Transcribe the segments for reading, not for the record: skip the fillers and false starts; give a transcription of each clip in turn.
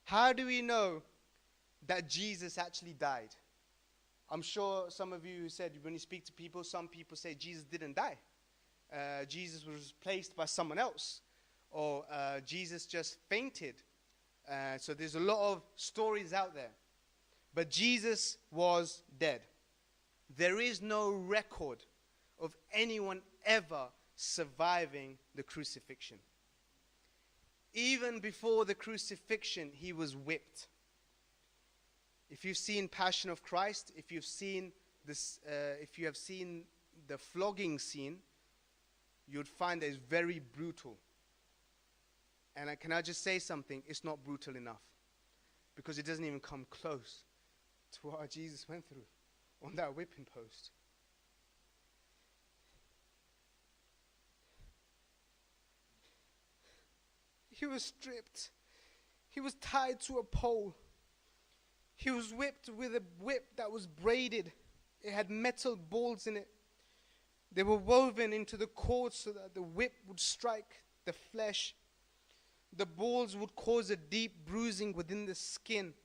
How do we know that Jesus actually died? I'm sure some of you said when you speak to people, some people say Jesus didn't die. Jesus was replaced by someone else. Or Jesus just fainted. So there's a lot of stories out there. But Jesus was dead. There is no record of anyone ever surviving the crucifixion. Even before the crucifixion, he was whipped. If you've seen Passion of Christ, if you've seen this, if you have seen the flogging scene, you'd find that it's very brutal. And can I just say something? It's not brutal enough, because it doesn't even come close to what Jesus went through on that whipping post. He was stripped. He was tied to a pole. He was whipped with a whip that was braided. It had metal balls in it. They were woven into the cord so that the whip would strike the flesh. The balls would cause a deep bruising within the skin.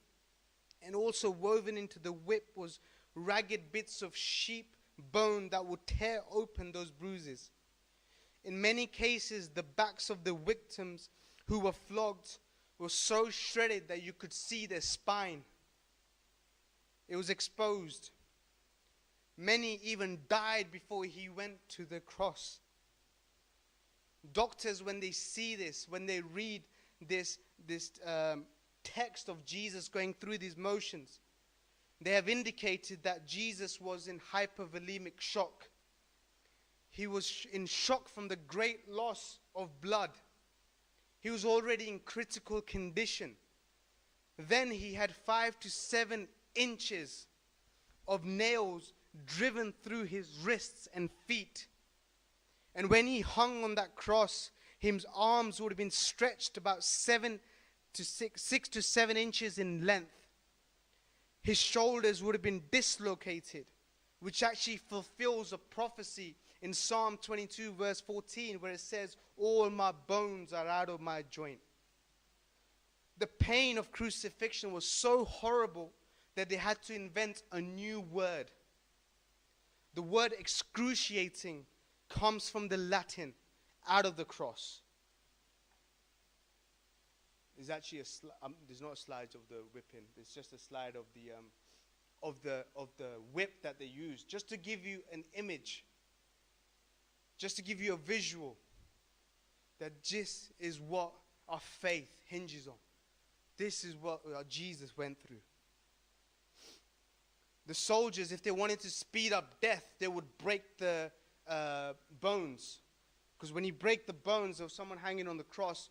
And also woven into the whip was ragged bits of sheep bone that would tear open those bruises. In many cases, the backs of the victims who were flogged were so shredded that you could see their spine. It was exposed. Many even died before he went to the cross. Doctors, when they see this, when they read this text of Jesus going through these motions, they have indicated that Jesus was in hypervolemic shock. He was in shock from the great loss of blood. He was already in critical condition. Then he had 5 to 7 inches of nails driven through his wrists and feet. And when he hung on that cross, his arms would have been stretched about 6 to 7 inches in length. His shoulders would have been dislocated, which actually fulfills a prophecy in Psalm 22 verse 14, where it says, all my bones are out of my joint. The pain of crucifixion was so horrible that they had to invent a new word. The word excruciating comes from the Latin, out of the cross. There's actually there's not a slide of the whipping. There's just a slide of the whip that they use, just to give you an image, just to give you a visual that this is what our faith hinges on. This is what Jesus went through. The soldiers, if they wanted to speed up death, they would break the bones. Because when you break the bones of someone hanging on the cross,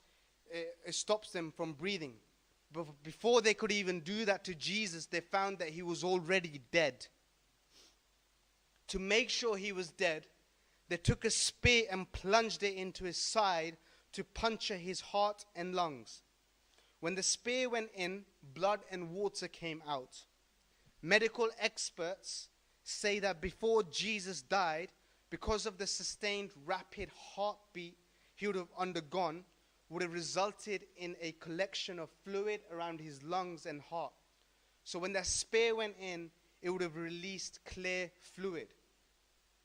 it stops them from breathing. But before they could even do that to Jesus, they found that he was already dead. To make sure he was dead, they took a spear and plunged it into his side to puncture his heart and lungs. When the spear went in, blood and water came out. Medical experts say that before Jesus died, because of the sustained rapid heartbeat he would have undergone, would have resulted in a collection of fluid around his lungs and heart. So when that spear went in, it would have released clear fluid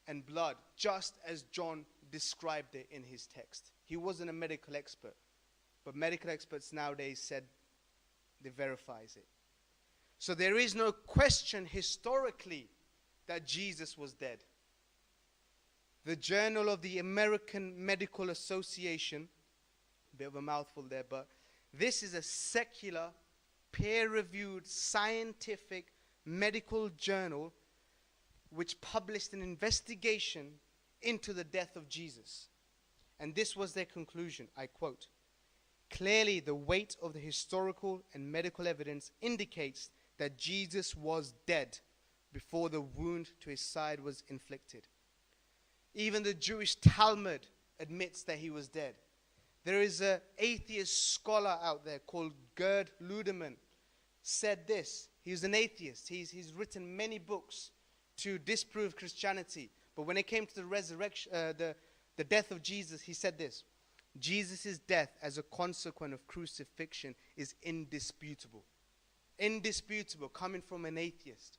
and blood, just as John described it in his text. He wasn't a medical expert, but medical experts nowadays said they verifies it. So there is no question historically that Jesus was dead. The Journal of the American Medical Association, a bit of a mouthful there, but this is a secular, peer-reviewed, scientific medical journal which published an investigation into the death of Jesus. And this was their conclusion, I quote, "Clearly the weight of the historical and medical evidence indicates that Jesus was dead before the wound to his side was inflicted. Even the Jewish Talmud admits that he was dead. There is an atheist scholar out there called Gerd Ludemann, said this. He's an atheist. He's written many books to disprove Christianity. But when it came to the resurrection, the death of Jesus, he said this: Jesus' death as a consequence of crucifixion is indisputable. Indisputable, coming from an atheist.